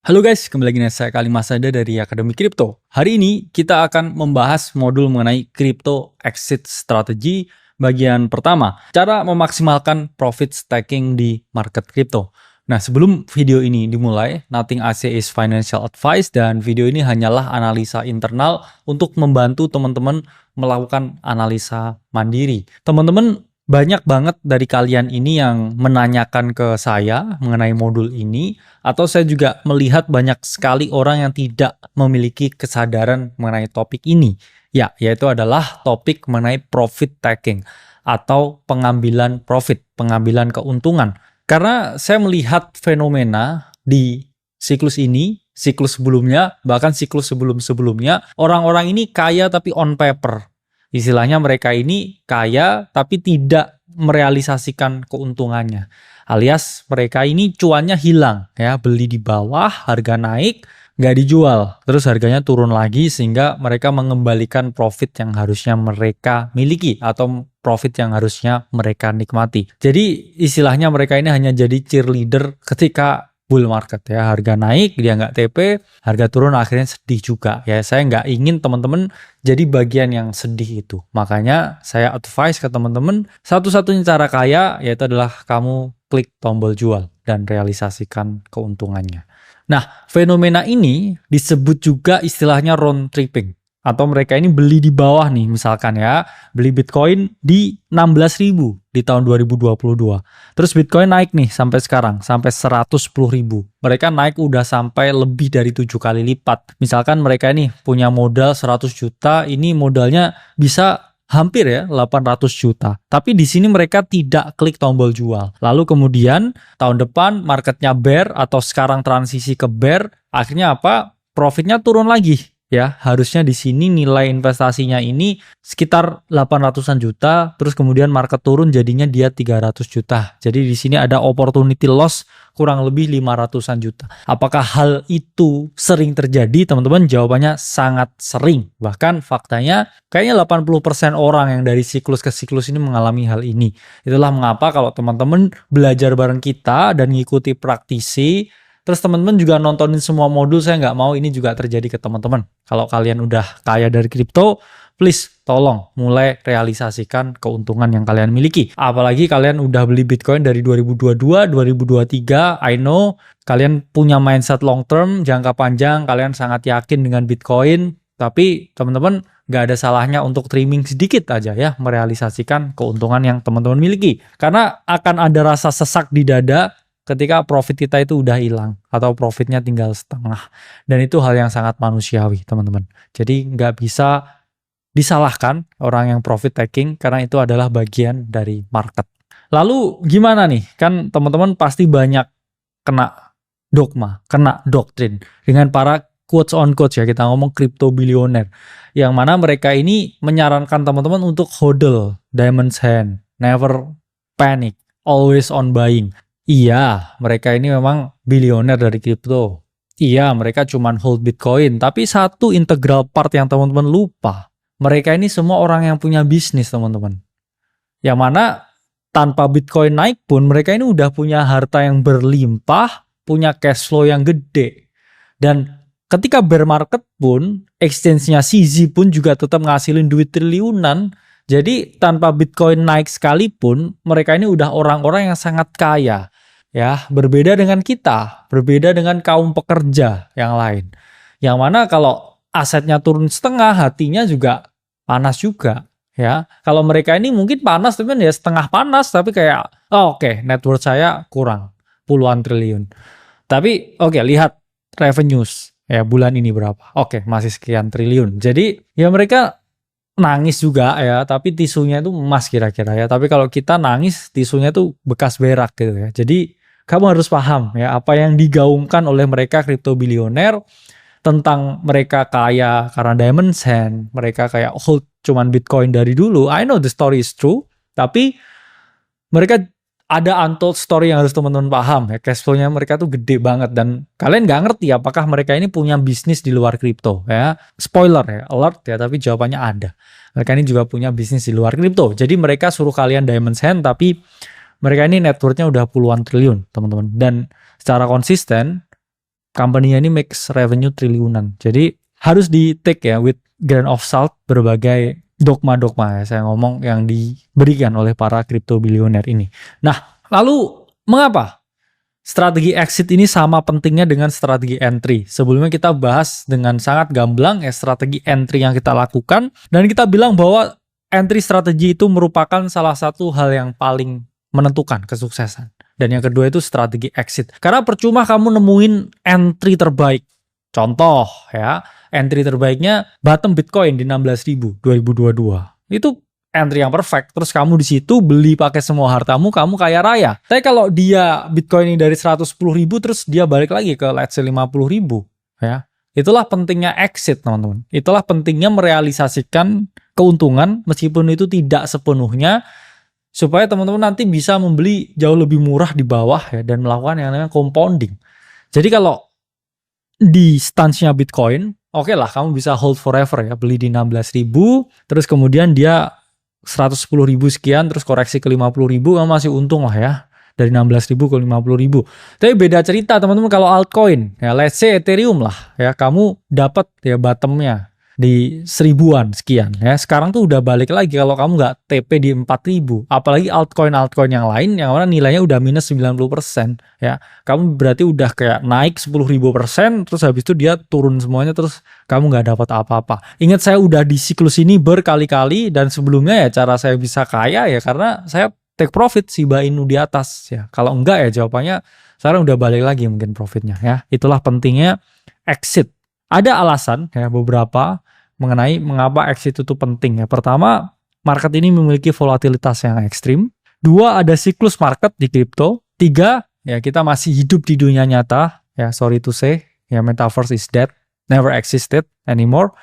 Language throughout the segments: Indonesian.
Halo guys, kembali lagi dengan saya Kalimasada dari Akademi Kripto. Hari ini kita akan membahas modul mengenai Crypto Exit Strategy bagian pertama, cara memaksimalkan profit staking di market kripto. Nah, sebelum video ini dimulai, nothing I say is financial advice dan video ini hanyalah analisa internal untuk membantu teman-teman melakukan analisa mandiri. Teman-teman banyak banget dari kalian ini yang menanyakan ke saya mengenai modul ini, atau saya juga melihat banyak sekali orang yang tidak memiliki kesadaran mengenai topik ini. Ya, yaitu adalah topik mengenai profit taking atau pengambilan profit, pengambilan keuntungan. Karena saya melihat fenomena di siklus ini, siklus sebelumnya, bahkan siklus sebelum-sebelumnya, orang-orang ini kaya tapi on paper. Istilahnya mereka ini kaya tapi tidak merealisasikan keuntungannya. Alias mereka ini cuannya hilang, ya, beli di bawah, harga naik, nggak dijual, terus harganya turun lagi sehingga mereka mengembalikan profit yang harusnya mereka miliki atau profit yang harusnya mereka nikmati. Jadi istilahnya mereka ini hanya jadi cheerleader ketika bull market, ya, harga naik dia nggak TP, harga turun akhirnya sedih juga, ya. Saya nggak ingin teman-teman jadi bagian yang sedih itu. Makanya saya advice ke teman-teman, satu-satunya cara kaya yaitu adalah kamu klik tombol jual dan realisasikan keuntungannya. Nah, fenomena ini disebut juga istilahnya round tripping. Atau mereka ini beli di bawah nih, misalkan ya, beli Bitcoin di 16.000 di tahun 2022. Terus Bitcoin naik nih sampai sekarang, sampai 110.000. Mereka naik udah sampai lebih dari 7 kali lipat. Misalkan mereka ini punya modal 100 juta, ini modalnya bisa hampir ya 800 juta. Tapi di sini mereka tidak klik tombol jual. Lalu kemudian tahun depan marketnya bear atau sekarang transisi ke bear, akhirnya apa? Profitnya turun lagi. Ya, harusnya di sini nilai investasinya ini sekitar 800-an juta, terus kemudian market turun jadinya dia 300 juta. Jadi di sini ada opportunity loss kurang lebih 500-an juta. Apakah hal itu sering terjadi, teman-teman? Jawabannya sangat sering. Bahkan faktanya kayaknya 80% orang yang dari siklus ke siklus ini mengalami hal ini. Itulah mengapa kalau teman-teman belajar bareng kita dan ngikuti praktisi, terus teman-teman juga nontonin semua modul, saya nggak mau ini juga terjadi ke teman-teman. Kalau kalian udah kaya dari kripto, please tolong mulai realisasikan keuntungan yang kalian miliki. Apalagi kalian udah beli Bitcoin dari 2022, 2023, I know kalian punya mindset long term, jangka panjang, kalian sangat yakin dengan Bitcoin. Tapi teman-teman nggak ada salahnya untuk trimming sedikit aja ya, merealisasikan keuntungan yang teman-teman miliki. Karena akan ada rasa sesak di dada ketika profit kita itu udah hilang atau profitnya tinggal setengah, dan itu hal yang sangat manusiawi, teman-teman. Jadi nggak bisa disalahkan orang yang profit taking karena itu adalah bagian dari market. Lalu gimana nih? Kan teman-teman pasti banyak kena dogma, kena doktrin dengan para quotes on quotes, ya, kita ngomong crypto billionaire, yang mana mereka ini menyarankan teman-teman untuk hodl, diamond's hand, never panic, always on buying. Iya, mereka ini memang bilioner dari kripto. Iya, mereka cuman hold Bitcoin. Tapi satu integral part yang teman-teman lupa. Mereka ini semua orang yang punya bisnis, teman-teman. Yang mana tanpa Bitcoin naik pun, mereka ini udah punya harta yang berlimpah, punya cash flow yang gede. Dan ketika bear market pun, exchange-nya CZ pun juga tetap ngasilin duit triliunan. Jadi tanpa Bitcoin naik sekalipun, mereka ini udah orang-orang yang sangat kaya. Ya, berbeda dengan kita, berbeda dengan kaum pekerja yang lain. Yang mana kalau asetnya turun setengah, hatinya juga panas juga. Ya, kalau mereka ini mungkin panas, tapi ya setengah panas, tapi kayak, oh, oke, net worth saya kurang puluhan triliun. Tapi oke, lihat revenues, ya, bulan ini berapa? Oke, masih sekian triliun. Jadi ya mereka nangis juga ya, tapi tisunya itu emas kira-kira ya. Tapi kalau kita nangis, tisunya itu bekas berak gitu ya. Jadi kamu harus paham ya apa yang digaungkan oleh mereka kripto bilioner tentang mereka kaya karena diamond's hand, mereka kayak hold cuman Bitcoin dari dulu. I know the story is true, tapi mereka ada untold story yang harus teman-teman paham ya. Cash flow-nya mereka tuh gede banget dan kalian nggak ngerti apakah mereka ini punya bisnis di luar kripto ya. Spoiler ya, alert ya, tapi jawabannya ada. Mereka ini juga punya bisnis di luar kripto. Jadi mereka suruh kalian diamond's hand, tapi mereka ini net worth-nya udah puluhan triliun, teman-teman. Dan secara konsisten company-nya ini makes revenue triliunan. Jadi harus di take ya with grain of salt berbagai dogma-dogma ya saya ngomong yang diberikan oleh para crypto billionaire ini. Nah, lalu mengapa strategi exit ini sama pentingnya dengan strategi entry? Sebelumnya kita bahas dengan sangat gamblang ya strategi entry yang kita lakukan, dan kita bilang bahwa entry strategi itu merupakan salah satu hal yang paling menentukan kesuksesan. Dan yang kedua itu strategi exit. Karena percuma kamu nemuin entry terbaik. Contoh ya, entry terbaiknya bottom Bitcoin di 16.000 2022. Itu entry yang perfect. Terus kamu di situ beli pakai semua hartamu, kamu kaya raya. Tapi kalau dia Bitcoin ini dari 110.000 terus dia balik lagi ke let's say 50.000 ya. Itulah pentingnya exit, teman-teman. Itulah pentingnya merealisasikan keuntungan meskipun itu tidak sepenuhnya, supaya teman-teman nanti bisa membeli jauh lebih murah di bawah ya, dan melakukan yang namanya compounding. Jadi kalau di stance-nya Bitcoin, oke lah kamu bisa hold forever ya, beli di 16.000, terus kemudian dia 110.000 sekian, terus koreksi ke 50.000, kamu masih untung lah ya, dari 16.000 ke 50.000. Tapi beda cerita teman-teman kalau altcoin, ya let's say Ethereum lah ya, kamu dapat ya bottomnya di 1000-an sekian ya. Sekarang tuh udah balik lagi kalau kamu nggak TP di 4.000. Apalagi altcoin yang lain yang mana nilainya udah minus 90% ya. Kamu berarti udah kayak naik 10.000%, terus habis itu dia turun semuanya, terus kamu nggak dapat apa-apa. Ingat, saya udah di siklus ini berkali-kali, dan sebelumnya ya cara saya bisa kaya ya karena saya take profit Shiba Inu di atas ya. Kalau enggak ya jawabannya sekarang udah balik lagi mungkin profitnya ya. Itulah pentingnya exit. Ada alasan ya beberapa mengenai mengapa exit itu penting ya. Pertama, market ini memiliki volatilitas yang ekstrim. Dua, ada siklus market di kripto. Tiga, ya kita masih hidup di dunia nyata ya, sorry to say ya, metaverse is dead, never existed anymore.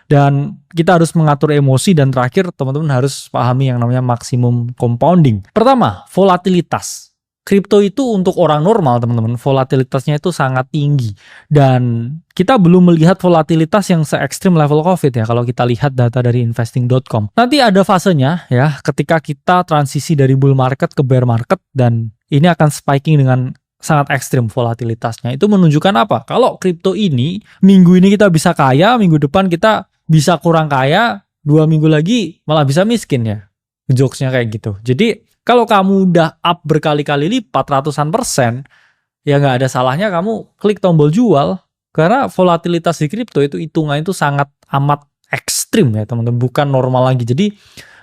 Dan kita harus mengatur emosi. Dan terakhir, teman-teman harus pahami yang namanya maksimum compounding. Pertama, volatilitas. Kripto itu untuk orang normal, teman-teman, volatilitasnya itu sangat tinggi. Dan kita belum melihat volatilitas yang se-ekstrim level COVID ya, kalau kita lihat data dari investing.com. Nanti ada fasenya ya, ketika kita transisi dari bull market ke bear market, dan ini akan spiking dengan sangat ekstrim volatilitasnya. Itu menunjukkan apa? Kalau kripto ini, minggu ini kita bisa kaya, minggu depan kita bisa kurang kaya, 2 minggu lagi malah bisa miskin ya. Jokesnya kayak gitu. Jadi kalau kamu udah up berkali-kali lipat, ratusan persen, ya nggak ada salahnya kamu klik tombol jual. Karena volatilitas di kripto itu hitungan itu sangat amat ekstrim ya teman-teman, bukan normal lagi. Jadi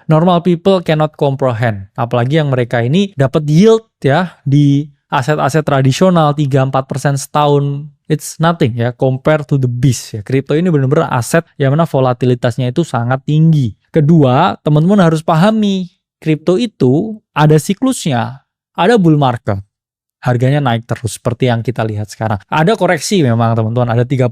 normal people cannot comprehend. Apalagi yang mereka ini dapat yield ya di aset-aset tradisional 3-4% setahun. It's nothing ya compare to the beast ya. Kripto ini benar-benar aset yang mana volatilitasnya itu sangat tinggi. Kedua, teman-teman harus pahami, kripto itu ada siklusnya, ada bull market. Harganya naik terus seperti yang kita lihat sekarang. Ada koreksi memang teman-teman, ada 30%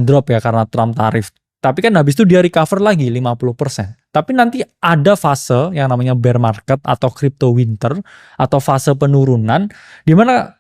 drop ya karena Trump tarif. Tapi kan habis itu dia recover lagi 50%. Tapi nanti ada fase yang namanya bear market atau crypto winter atau fase penurunan di mana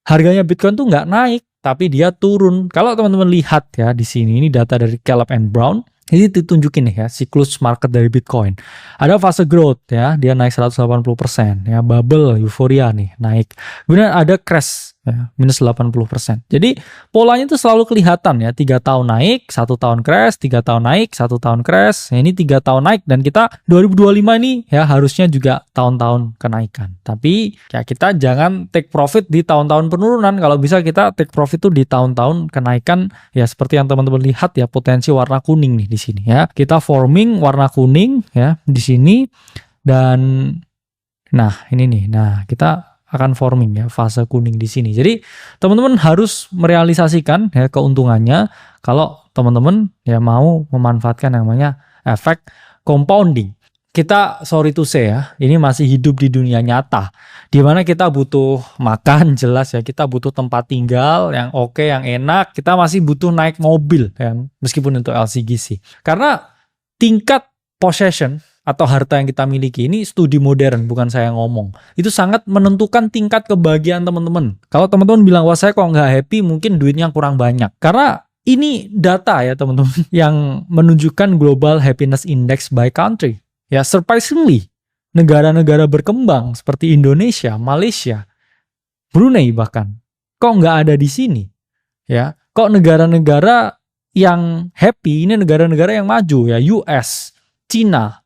harganya Bitcoin tuh nggak naik tapi dia turun. Kalau teman-teman lihat ya di sini, ini data dari Caleb and Brown. Ini ditunjukin nih ya, siklus market dari Bitcoin. Ada fase growth ya, dia naik 180% ya, bubble, euforia nih, naik. Kemudian ada crash ya, minus 80%. Jadi polanya itu selalu kelihatan ya, 3 tahun naik, 1 tahun crash, 3 tahun naik, 1 tahun crash. Ya, ini 3 tahun naik, dan kita 2025 ini ya harusnya juga tahun-tahun kenaikan. Tapi ya kita jangan take profit di tahun-tahun penurunan. Kalau bisa kita take profit tuh di tahun-tahun kenaikan ya, seperti yang teman-teman lihat ya, potensi warna kuning nih di sini ya. Kita forming warna kuning ya di sini, dan nah ini nih. Nah, kita akan forming ya fase kuning di sini. Jadi teman-teman harus merealisasikan ya keuntungannya kalau teman-teman ya mau memanfaatkan yang namanya efek compounding. Kita sorry to say ya, ini masih hidup di dunia nyata, di mana kita butuh makan, jelas ya, kita butuh tempat tinggal yang oke, yang enak, kita masih butuh naik mobil ya, meskipun untuk LCGC. Karena tingkat possession atau harta yang kita miliki ini studi modern, bukan saya ngomong. Itu sangat menentukan tingkat kebahagiaan teman-teman. Kalau teman-teman bilang, wah saya kok nggak happy, mungkin duitnya kurang banyak. Karena ini data ya teman-teman yang menunjukkan Global Happiness Index by country. Ya, surprisingly, negara-negara berkembang seperti Indonesia, Malaysia, Brunei bahkan, kok nggak ada di sini. ya. Kok negara-negara yang happy ini negara-negara yang maju ya, US, Cina,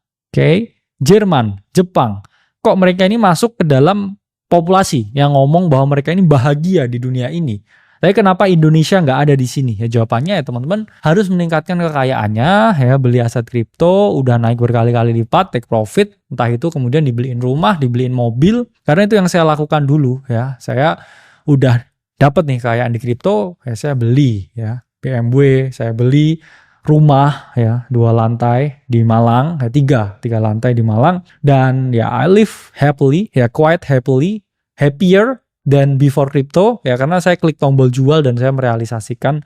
Jerman, Jepang. Kok mereka ini masuk ke dalam populasi yang ngomong bahwa mereka ini bahagia di dunia ini. Tapi kenapa Indonesia nggak ada di sini? Ya jawabannya ya teman-teman harus meningkatkan kekayaannya ya, beli aset kripto, udah naik berkali-kali lipat, take profit, entah itu kemudian dibeliin rumah, dibeliin mobil. Karena itu yang saya lakukan dulu ya. Saya udah dapat nih kekayaan di kripto, ya saya beli ya. BMW, saya beli rumah ya 2 lantai di Malang, ya 3 lantai di Malang, dan ya I live happily, ya quite happily, happier than before crypto ya, karena saya klik tombol jual dan saya merealisasikan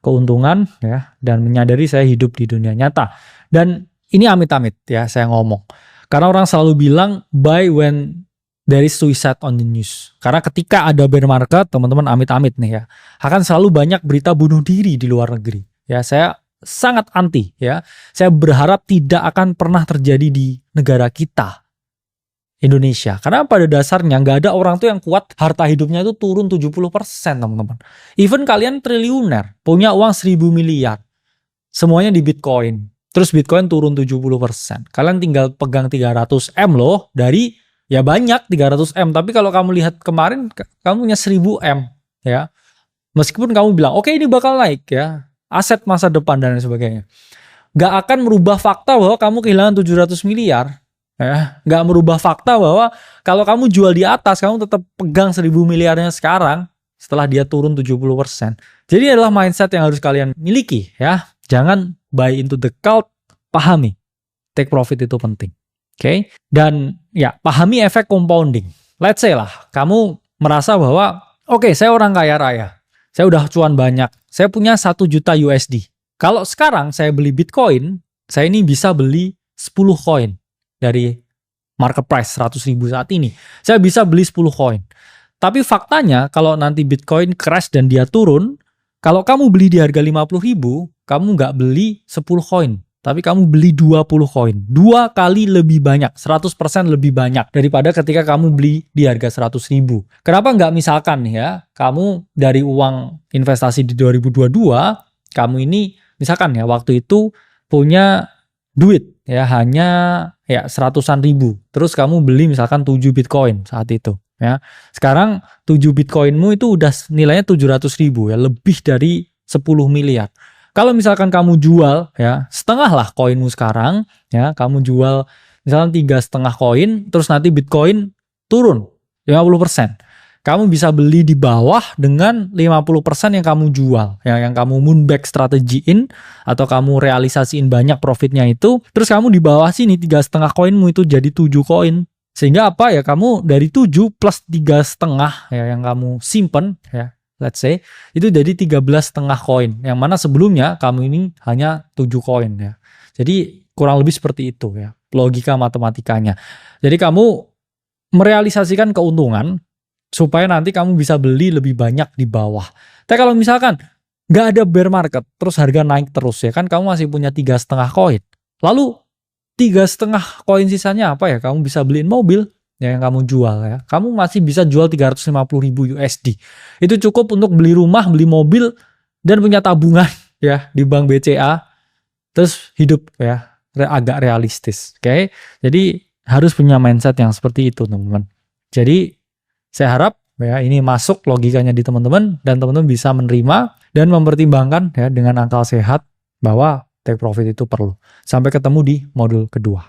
keuntungan ya, dan menyadari saya hidup di dunia nyata. Dan ini amit-amit ya saya ngomong, karena orang selalu bilang buy when there is suicide on the news. Karena ketika ada bear market, teman-teman amit-amit nih ya, akan selalu banyak berita bunuh diri di luar negeri. Ya, saya sangat anti ya. Saya berharap tidak akan pernah terjadi di negara kita, Indonesia. Karena pada dasarnya nggak ada orang tuh yang kuat harta hidupnya itu turun 70%, teman-teman. Even kalian triliuner, punya uang 1.000 miliar, semuanya di Bitcoin. Terus Bitcoin turun 70%. Kalian tinggal pegang 300 M loh, dari ya banyak 300 M, tapi kalau kamu lihat kemarin kamu punya 1000 M ya. Meskipun kamu bilang oke, ini bakal naik ya, aset masa depan dan sebagainya, nggak akan merubah fakta bahwa kamu kehilangan 700 miliar ya. Nggak merubah fakta bahwa kalau kamu jual di atas, kamu tetap pegang 1000 miliarnya sekarang setelah dia turun 70%. Jadi adalah mindset yang harus kalian miliki ya. Jangan buy into the cult, pahami take profit itu penting. Dan ya pahami efek compounding. Let's say lah, kamu merasa bahwa oke, saya orang kaya raya, saya udah cuan banyak, saya punya 1 juta USD. Kalau sekarang saya beli Bitcoin, saya ini bisa beli 10 koin dari market price 100.000 saat ini. Saya bisa beli 10 koin. Tapi faktanya kalau nanti Bitcoin crash dan dia turun, kalau kamu beli di harga 50.000, kamu nggak beli 10 koin, tapi kamu beli 20 koin. 2 kali lebih banyak, 100% lebih banyak daripada ketika kamu beli di harga 100.000. Kenapa nggak misalkan ya, kamu dari uang investasi di 2022, kamu ini misalkan ya waktu itu punya duit ya hanya ya 100-an ribu. Terus kamu beli misalkan 7 Bitcoin saat itu ya. Sekarang 7 Bitcoinmu itu udah nilainya 700.000 ya, lebih dari 10 miliar. Kalau misalkan kamu jual ya setengah lah koinmu sekarang ya, kamu jual misalkan 3,5 koin, terus nanti Bitcoin turun 50%. Kamu bisa beli di bawah dengan 50% yang kamu jual, ya, yang kamu moonback strategiin atau kamu realisasiin banyak profitnya itu, terus kamu di bawah sini 3,5 koinmu itu jadi 7 koin. Sehingga apa ya, kamu dari 7 plus 3,5 ya yang kamu simpen ya, let's say, itu jadi 13,5 koin. Yang mana sebelumnya kamu ini hanya 7 koin ya. Jadi kurang lebih seperti itu ya, logika matematikanya. Jadi kamu merealisasikan keuntungan supaya nanti kamu bisa beli lebih banyak di bawah. Tapi kalau misalkan nggak ada bear market, terus harga naik terus ya kan, kamu masih punya 3,5 koin. Lalu 3,5 koin sisanya apa ya? Kamu bisa beliin mobil ya yang kamu jual ya. Kamu masih bisa jual 350.000 USD. Itu cukup untuk beli rumah, beli mobil, dan punya tabungan ya di bank BCA. Terus hidup ya agak realistis. Oke? Jadi harus punya mindset yang seperti itu, teman-teman. Jadi saya harap ya ini masuk logikanya di teman-teman, dan teman-teman bisa menerima dan mempertimbangkan ya dengan akal sehat bahwa take profit itu perlu. Sampai ketemu di modul kedua.